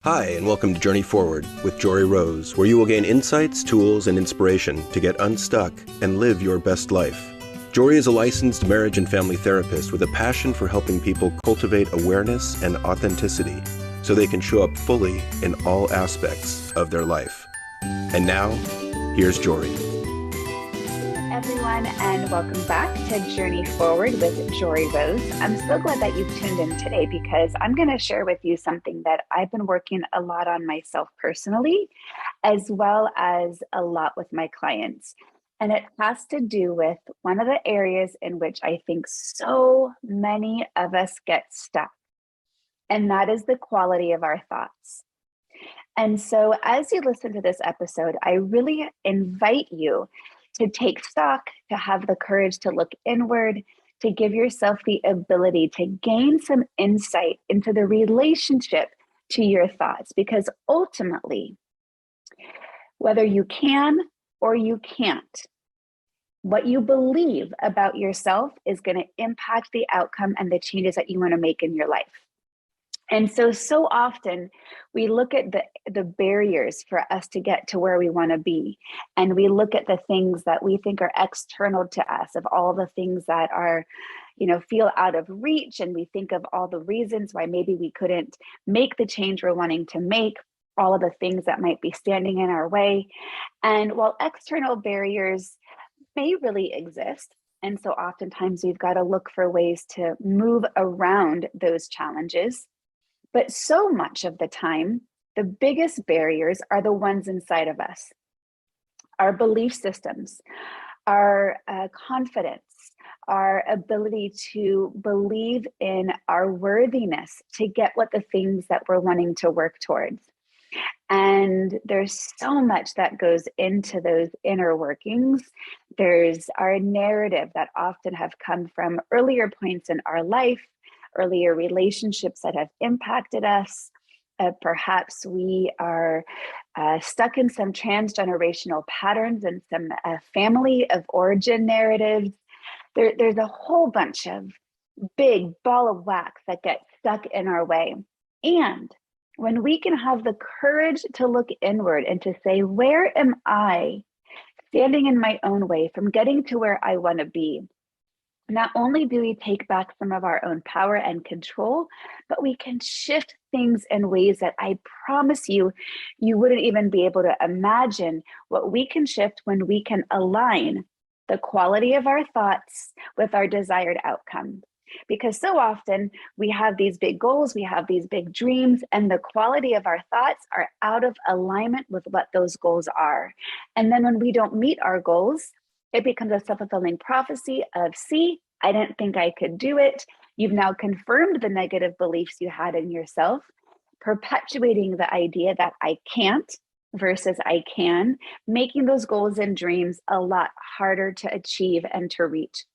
Hi, and welcome to Journey Forward with Jory Rose, where you will gain insights, tools, and inspiration to get unstuck and live your best life. Jory is a licensed marriage and family therapist with a passion for helping people cultivate awareness and authenticity so they can show up fully in all aspects of their life. And now, here's Jory. Everyone, and welcome back to Journey Forward with Jory Rose. I'm so glad that you've tuned in today because I'm going to share with you something that I've been working a lot on myself personally, as well as a lot with my clients. And it has to do with one of the areas in which I think so many of us get stuck, and that is the quality of our thoughts. And so as you listen to this episode, I really invite you to take stock, to have the courage to look inward, to give yourself the ability to gain some insight into the relationship to your thoughts. Because ultimately, whether you can or you can't, what you believe about yourself is going to impact the outcome and the changes that you want to make in your life. And so often we look at the barriers for us to get to where we want to be. And we look at the things that we think are external to us, of all the things that are, feel out of reach. And we think of all the reasons why maybe we couldn't make the change we're wanting to make, all of the things that might be standing in our way. And while external barriers may really exist, and so oftentimes we've got to look for ways to move around those challenges. But so much of the time, the biggest barriers are the ones inside of us. Our belief systems, our confidence, our ability to believe in our worthiness to get what the things that we're wanting to work towards. And there's so much that goes into those inner workings. There's our narrative that often have come from earlier points in our life, earlier relationships that have impacted us. Perhaps we are stuck in some transgenerational patterns and some family of origin narratives. There's a whole bunch of big ball of wax that get stuck in our way. And when we can have the courage to look inward and to say, where am I standing in my own way from getting to where I want to be? Not only do we take back some of our own power and control, but we can shift things in ways that I promise you, you wouldn't even be able to imagine what we can shift when we can align the quality of our thoughts with our desired outcome. Because so often we have these big goals, we have these big dreams, and the quality of our thoughts are out of alignment with what those goals are. And then when we don't meet our goals, it becomes a self-fulfilling prophecy of, see, I didn't think I could do it. You've now confirmed the negative beliefs you had in yourself, perpetuating the idea that I can't versus I can, making those goals and dreams a lot harder to achieve and to reach.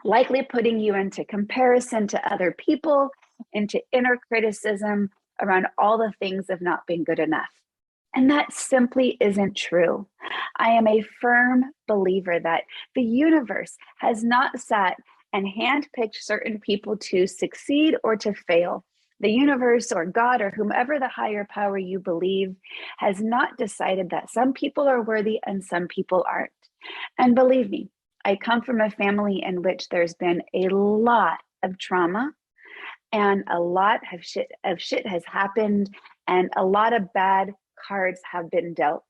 Likely putting you into comparison to other people, into inner criticism around all the things of not being good enough. And that simply isn't true. I am a firm believer that the universe has not sat and handpicked certain people to succeed or to fail. The universe or God or whomever the higher power you believe has not decided that some people are worthy and some people aren't. And believe me, I come from a family in which there's been a lot of trauma and a lot of shit has happened and a lot of bad cards have been dealt.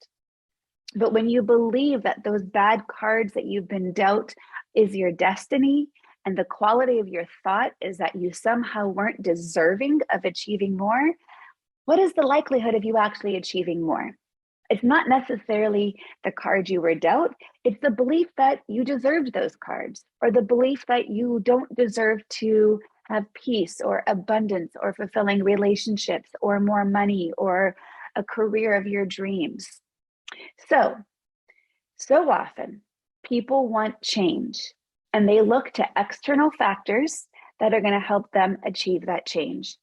But when you believe that those bad cards that you've been dealt is your destiny, and the quality of your thought is that you somehow weren't deserving of achieving more, what is the likelihood of you actually achieving more? It's not necessarily the cards you were dealt. It's the belief that you deserved those cards, or the belief that you don't deserve to have peace or abundance or fulfilling relationships or more money or a career of your dreams. So often people want change and they look to external factors that are going to help them achieve that change.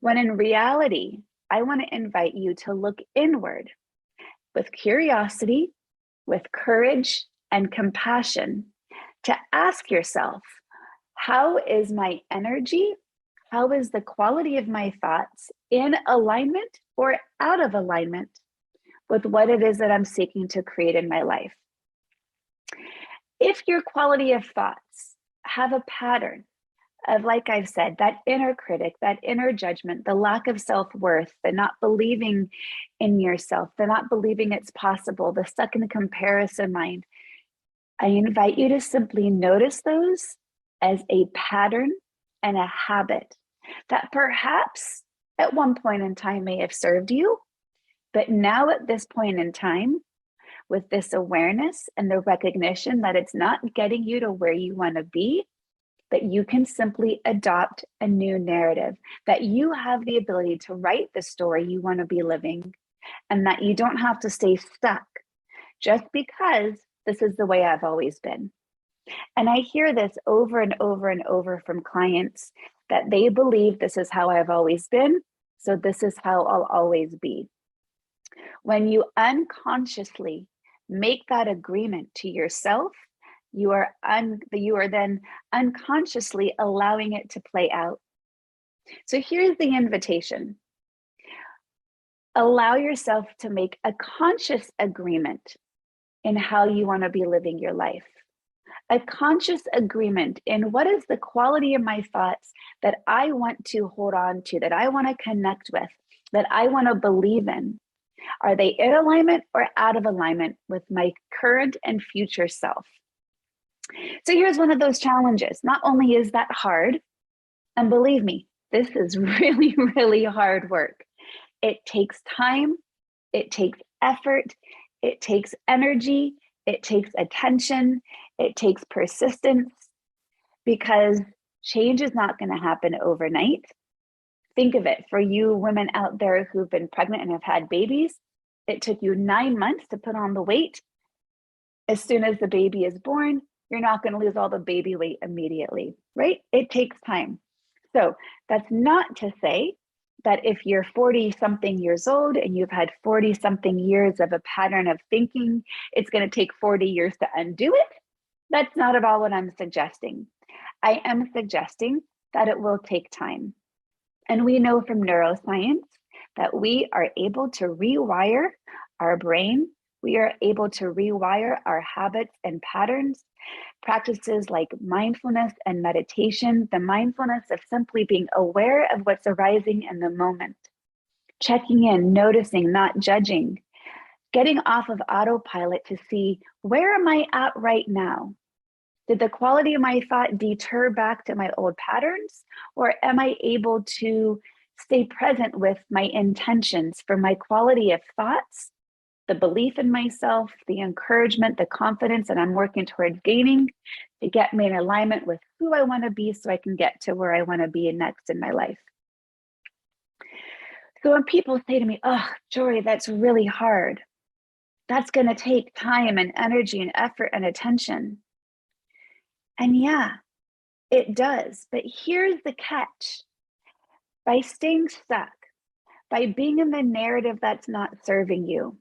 When in reality, I want to invite you to look inward with curiosity, with courage and compassion to ask yourself, how is my energy How is the quality of my thoughts in alignment or out of alignment with what it is that I'm seeking to create in my life? If your quality of thoughts have a pattern of, like I've said, that inner critic, that inner judgment, the lack of self-worth, the not believing in yourself, the not believing it's possible, the stuck in the comparison mind, I invite you to simply notice those as a pattern and a habit that perhaps at one point in time may have served you, but now at this point in time, with this awareness and the recognition that it's not getting you to where you want to be, that you can simply adopt a new narrative, that you have the ability to write the story you want to be living, and that you don't have to stay stuck just because this is the way I've always been. And I hear this over and over and over from clients, that they believe this is how I've always been, so this is how I'll always be. When you unconsciously make that agreement to yourself, you are then unconsciously allowing it to play out. So here's the invitation. Allow yourself to make a conscious agreement in how you want to be living your life. A conscious agreement in what is the quality of my thoughts that I want to hold on to, that I want to connect with, that I want to believe in. Are they in alignment or out of alignment with my current and future self? So here's one of those challenges. Not only is that hard, and believe me, this is really, really hard work. It takes time, it takes effort, it takes energy, it takes attention, it takes persistence, because change is not going to happen overnight. Think of it, for you women out there who've been pregnant and have had babies, it took you 9 months to put on the weight. As soon as the baby is born, you're not going to lose all the baby weight immediately, right? It takes time. So that's not to say that if you're 40 something years old and you've had 40 something years of a pattern of thinking, it's going to take 40 years to undo it. That's not at all what I'm suggesting. I am suggesting that it will take time. And we know from neuroscience that we are able to rewire our brain. We are able to rewire our habits and patterns. Practices like mindfulness and meditation, the mindfulness of simply being aware of what's arising in the moment, checking in, noticing, not judging, getting off of autopilot to see, where am I at right now? Did the quality of my thought deter back to my old patterns? Or am I able to stay present with my intentions for my quality of thoughts, the belief in myself, the encouragement, the confidence that I'm working towards gaining to get me in alignment with who I want to be so I can get to where I want to be next in my life? So when people say to me, oh, Jory, that's really hard, that's going to take time and energy and effort and attention. And yeah, it does. But here's the catch. By staying stuck, by being in the narrative that's not serving you,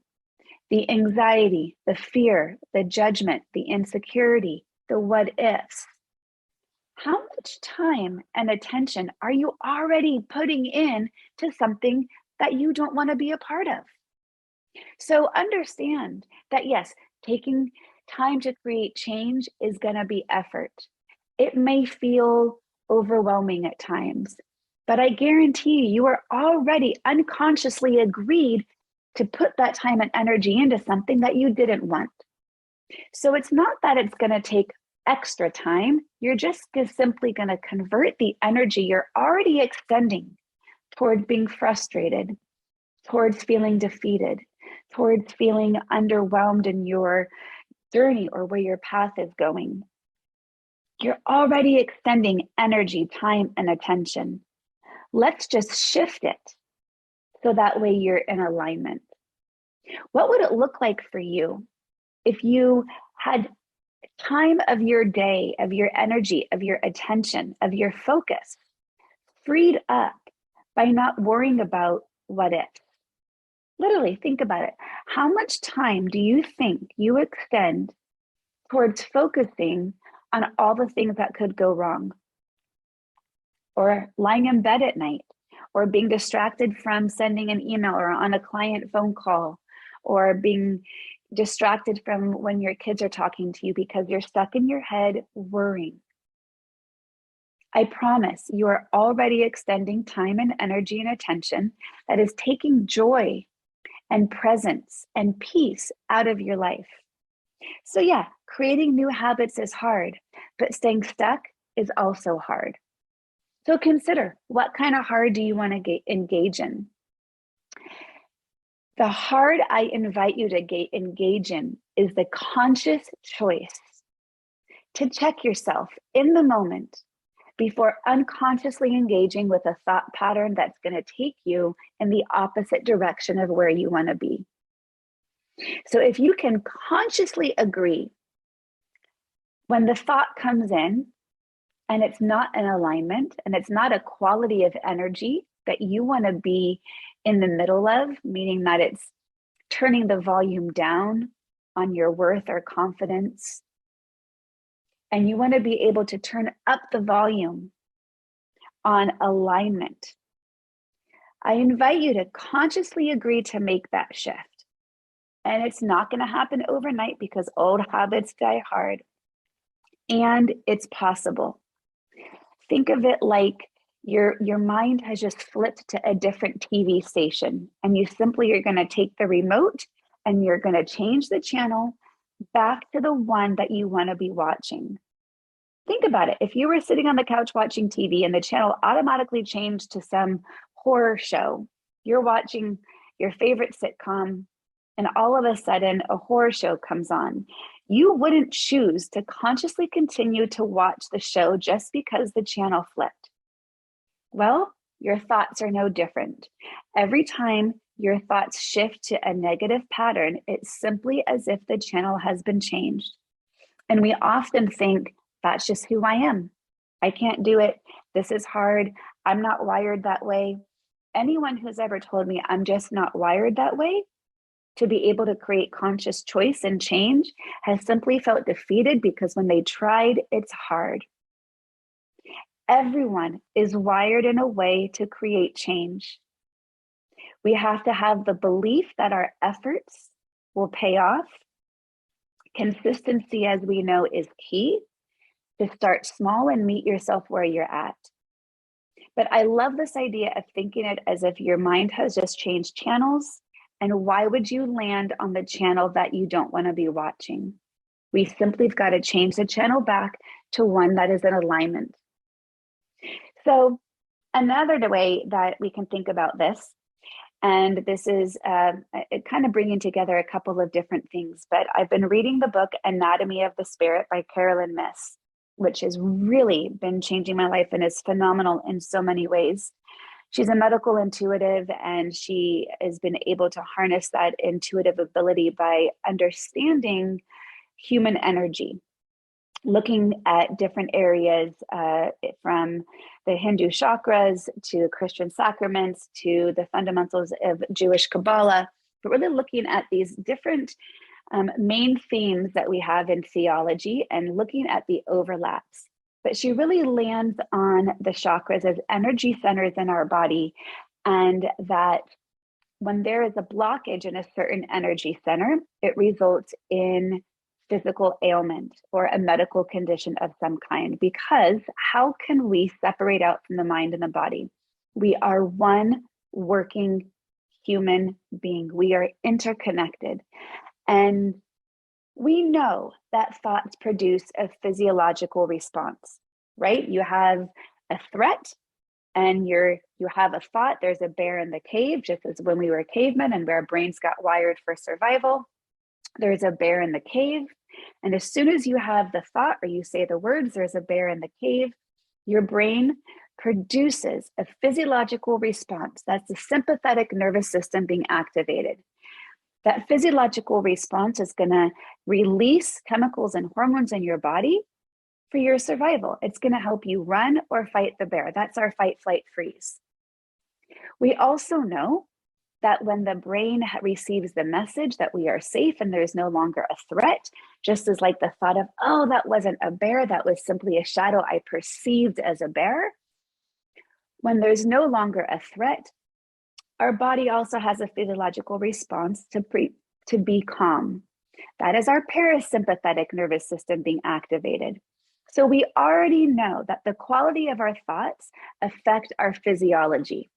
the anxiety, the fear, the judgment, the insecurity, the what ifs, how much time and attention are you already putting in to something that you don't want to be a part of? So understand that yes, taking time to create change is going to be effort. It may feel overwhelming at times, but I guarantee you are already unconsciously agreed to put that time and energy into something that you didn't want. So it's not that it's going to take extra time. You're just simply going to convert the energy you're already extending towards being frustrated, towards feeling defeated, towards feeling underwhelmed in your journey or where your path is going. You're already extending energy, time, and attention. Let's just shift it so that way you're in alignment. What would it look like for you if you had time of your day, of your energy, of your attention, of your focus freed up by not worrying about what if? Literally think about it. How much time do you think you extend towards focusing on all the things that could go wrong? or lying in bed at night, or being distracted from sending an email or on a client phone call, or being distracted from when your kids are talking to you because you're stuck in your head worrying. I promise you are already extending time and energy and attention that is taking joy and presence and peace out of your life. So yeah, creating new habits is hard, but staying stuck is also hard. So consider, what kind of hard do you want to engage in? The hard I invite you to engage in is the conscious choice to check yourself in the moment before unconsciously engaging with a thought pattern that's going to take you in the opposite direction of where you want to be. So if you can consciously agree when the thought comes in and it's not an alignment and it's not a quality of energy that you want to be in the middle of, meaning that it's turning the volume down on your worth or confidence, and you want to be able to turn up the volume on alignment, I invite you to consciously agree to make that shift. And it's not going to happen overnight because old habits die hard. And it's possible. Think of it like your mind has just flipped to a different TV station, and you simply are going to take the remote and you're going to change the channel back to the one that you want to be watching. Think about it. If you were sitting on the couch watching TV and the channel automatically changed to some horror show, you're watching your favorite sitcom, and all of a sudden a horror show comes on, you wouldn't choose to consciously continue to watch the show just because the channel flipped. Well, your thoughts are no different. Every time your thoughts shift to a negative pattern, it's simply as if the channel has been changed. And we often think, that's just who I am. I can't do it. This is hard. I'm not wired that way. Anyone who's ever told me I'm just not wired that way to be able to create conscious choice and change has simply felt defeated, because when they tried, it's hard. Everyone is wired in a way to create change. We have to have the belief that our efforts will pay off. Consistency, as we know, is key. To start small and meet yourself where you're at. But I love this idea of thinking it as if your mind has just changed channels. And why would you land on the channel that you don't want to be watching? We simply have got to change the channel back to one that is in alignment. So another way that we can think about this, and this is kind of bringing together a couple of different things, but I've been reading the book Anatomy of the Spirit by Carolyn Myss, which has really been changing my life and is phenomenal in so many ways. She's a medical intuitive, and she has been able to harness that intuitive ability by understanding human energy, looking at different areas from the Hindu chakras to Christian sacraments to the fundamentals of Jewish Kabbalah, but really looking at these different main themes that we have in theology and looking at the overlaps. But she really lands on the chakras as energy centers in our body, and that when there is a blockage in a certain energy center, it results in physical ailment or a medical condition of some kind. Because how can we separate out from the mind and the body? We are one working human being. We are interconnected. And we know that thoughts produce a physiological response, right? You have a threat and you have a thought. There's a bear in the cave, just as when we were cavemen and our brains got wired for survival. There's a bear in the cave. And as soon as you have the thought or you say the words, there's a bear in the cave, your brain produces a physiological response. That's the sympathetic nervous system being activated. That physiological response is going to release chemicals and hormones in your body for your survival. It's going to help you run or fight the bear. That's our fight, flight, freeze. We also know that when the brain receives the message that we are safe and there's no longer a threat, just as like the thought of, oh, that wasn't a bear, that was simply a shadow I perceived as a bear, When there's no longer a threat, our body also has a physiological response to be calm. That is our parasympathetic nervous system being activated. So we already know that the quality of our thoughts affect our physiology.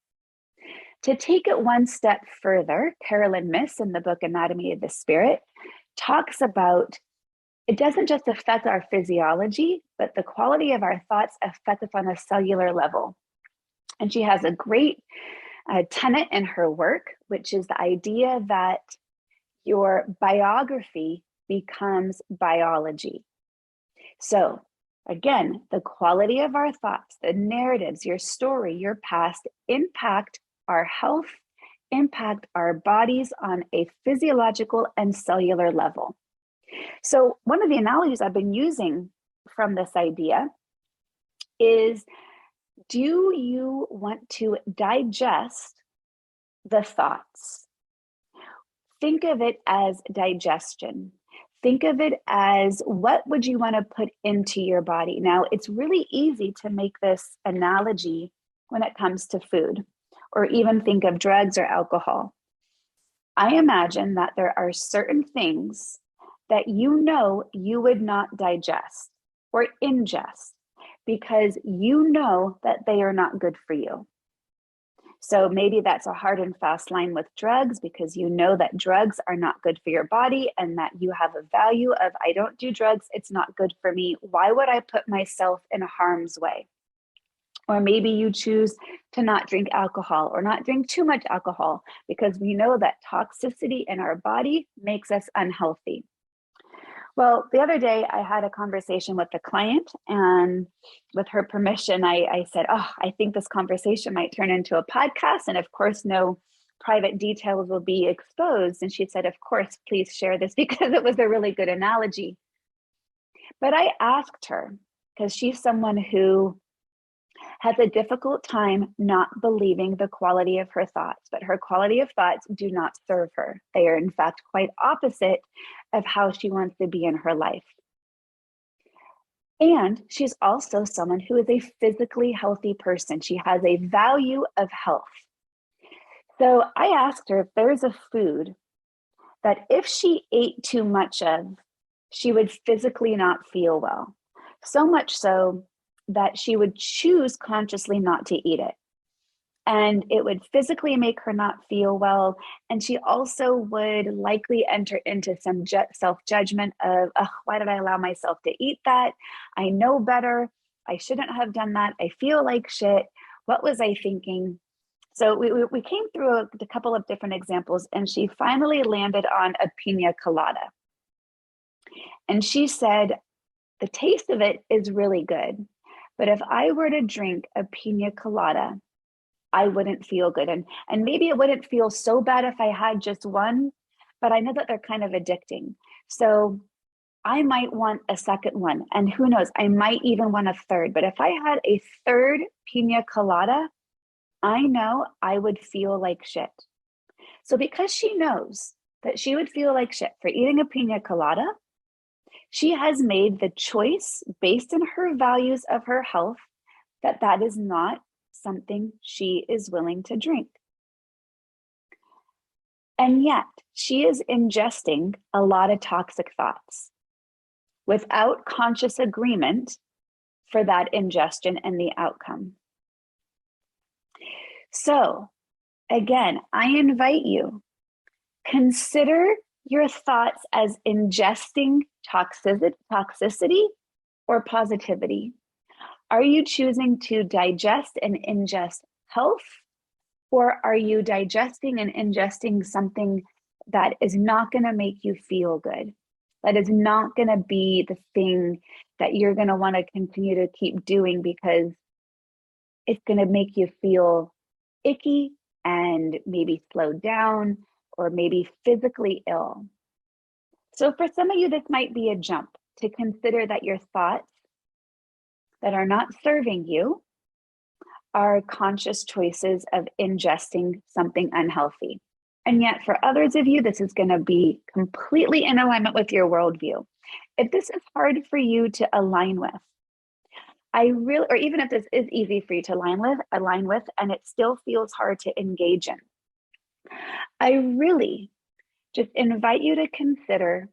To take it one step further, Carolyn Myss in the book Anatomy of the Spirit talks about it doesn't just affect our physiology, but the quality of our thoughts affect us on a cellular level. And she has a great tenet in her work, which is the idea that your biography becomes biology. So again, the quality of our thoughts, the narratives, your story, your past impact our health, impact our bodies on a physiological and cellular level. So one of the analogies I've been using from this idea is, do you want to digest the thoughts? Think of it as digestion. Think of it as, what would you want to put into your body? Now, it's really easy to make this analogy when it comes to food, or even think of drugs or alcohol. I imagine that there are certain things that you would not digest or ingest because you know that they are not good for you. So maybe that's a hard and fast line with drugs, because you know that drugs are not good for your body and that you have a value of, I don't do drugs, it's not good for me. Why would I put myself in harm's way? Or maybe you choose to not drink alcohol or not drink too much alcohol because we know that toxicity in our body makes us unhealthy. Well, the other day I had a conversation with a client, and with her permission, I said, oh, I think this conversation might turn into a podcast. And of course, no private details will be exposed. And she said, of course, please share this, because it was a really good analogy. But I asked her, because she's someone who has a difficult time not believing the quality of her thoughts, but her quality of thoughts do not serve her. They are in fact quite opposite of how she wants to be in her life. And she's also someone who is a physically healthy person. She has a value of health. So I asked her if there's a food that if she ate too much of, she would physically not feel well. So much so that she would choose consciously not to eat it. And it would physically make her not feel well. And she also would likely enter into some self-judgment of, oh, why did I allow myself to eat that? I know better. I shouldn't have done that. I feel like shit. What was I thinking? So we came through a couple of different examples, and she finally landed on a pina colada. And she said, the taste of it is really good, but if I were to drink a pina colada, I wouldn't feel good. And maybe it wouldn't feel so bad if I had just one, but I know that they're kind of addicting. So I might want a second one, and who knows, I might even want a third. But if I had a third pina colada, I know I would feel like shit. So because she knows that she would feel like shit for eating a pina colada, she has made the choice based on her values of her health that that is not something she is willing to drink. And yet she is ingesting a lot of toxic thoughts without conscious agreement for that ingestion and the outcome. So again, I invite you, consider your thoughts as ingesting toxicity or positivity. Are you choosing to digest and ingest health, or are you digesting and ingesting something that is not going to make you feel good? That is not going to be the thing that you're going to want to continue to keep doing because it's going to make you feel icky and maybe slow down or maybe physically ill. So for some of you, this might be a jump to consider that your thoughts that are not serving you are conscious choices of ingesting something unhealthy. And yet for others of you, this is going to be completely in alignment with your worldview. If this is hard for you to align with, or even if this is easy for you to align with, and it still feels hard to engage in, I really just invite you to consider,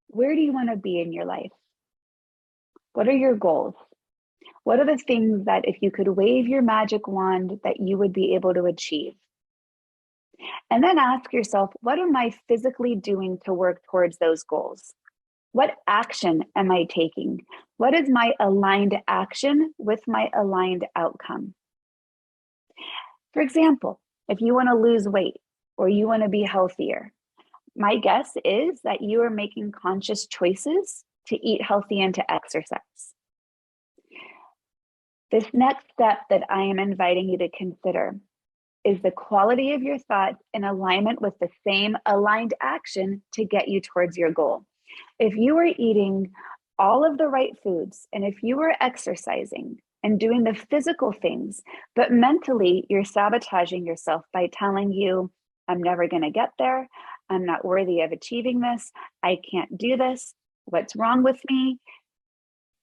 where do you want to be in your life? What are your goals? What are the things that if you could wave your magic wand that you would be able to achieve? And then ask yourself, what am I physically doing to work towards those goals? What action am I taking? What is my aligned action with my aligned outcome? For example, if you want to lose weight or you want to be healthier, my guess is that you are making conscious choices to eat healthy and to exercise. This next step that I am inviting you to consider is the quality of your thoughts in alignment with the same aligned action to get you towards your goal. If you are eating all of the right foods, and if you are exercising and doing the physical things, but mentally you're sabotaging yourself by telling you, I'm never going to get there, I'm not worthy of achieving this, I can't do this, what's wrong with me?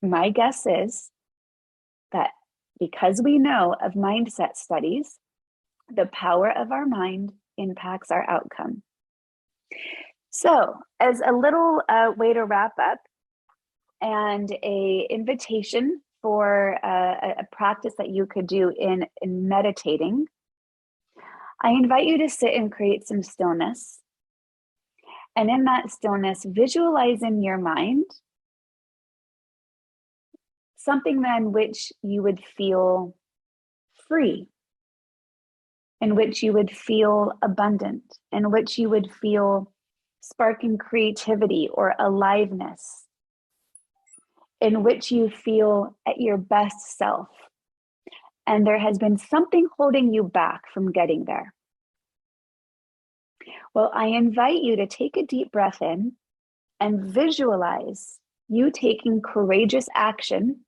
My guess is that because we know of mindset studies, the power of our mind impacts our outcome. So, as a little way to wrap up and a invitation for a practice that you could do in meditating, I invite you to sit and create some stillness. And in that stillness, visualize in your mind something in which you would feel free, in which you would feel abundant, in which you would feel sparking creativity or aliveness, in which you feel at your best self. And there has been something holding you back from getting there. Well, I invite you to take a deep breath in and visualize you taking courageous action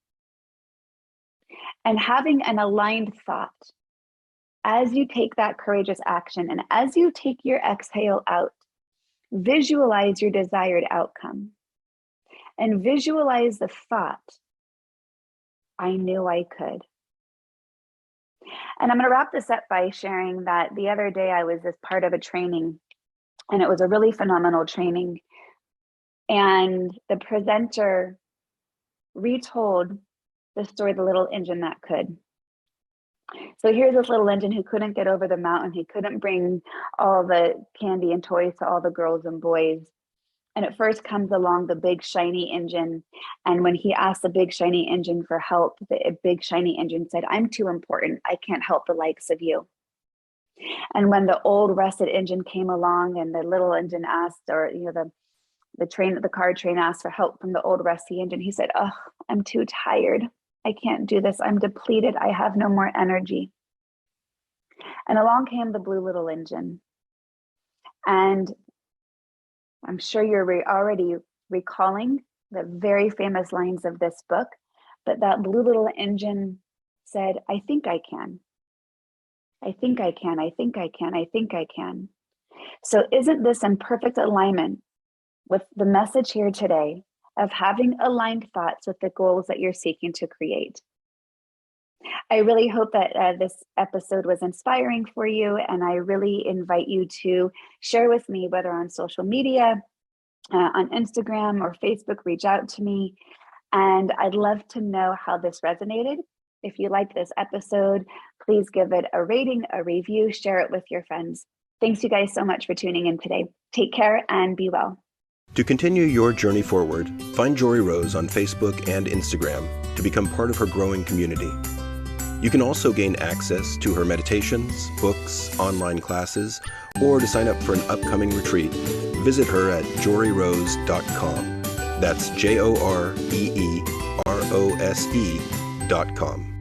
and having an aligned thought as you take that courageous action. And as you take your exhale out, visualize your desired outcome and visualize the thought, I knew I could. And I'm going to wrap this up by sharing that the other day I was as part of a training, and it was a really phenomenal training. And the presenter retold the story, The Little Engine That Could. So here's this little engine who couldn't get over the mountain. He couldn't bring all the candy and toys to all the girls and boys. And at first comes along the big shiny engine. And when he asked the big shiny engine for help, the big shiny engine said, I'm too important. I can't help the likes of you. And when the old rusted engine came along and the little engine asked, or the car train asked for help from the old rusty engine, he said, oh, I'm too tired. I can't do this. I'm depleted. I have no more energy. And along came the blue little engine. And I'm sure you're already recalling the very famous lines of this book, but that blue little engine said, I think I can. I think I can. I think I can. I think I can. So isn't this in perfect alignment with the message here today of having aligned thoughts with the goals that you're seeking to create? I really hope that this episode was inspiring for you, and I really invite you to share with me, whether on social media, on Instagram or Facebook, reach out to me, and I'd love to know how this resonated. If you liked this episode, please give it a rating, a review, share it with your friends. Thanks you guys so much for tuning in today. Take care and be well. To continue your journey forward, find Jory Rose on Facebook and Instagram to become part of her growing community. You can also gain access to her meditations, books, online classes, or to sign up for an upcoming retreat. Visit her at joryrose.com. That's JOREEROSE.com.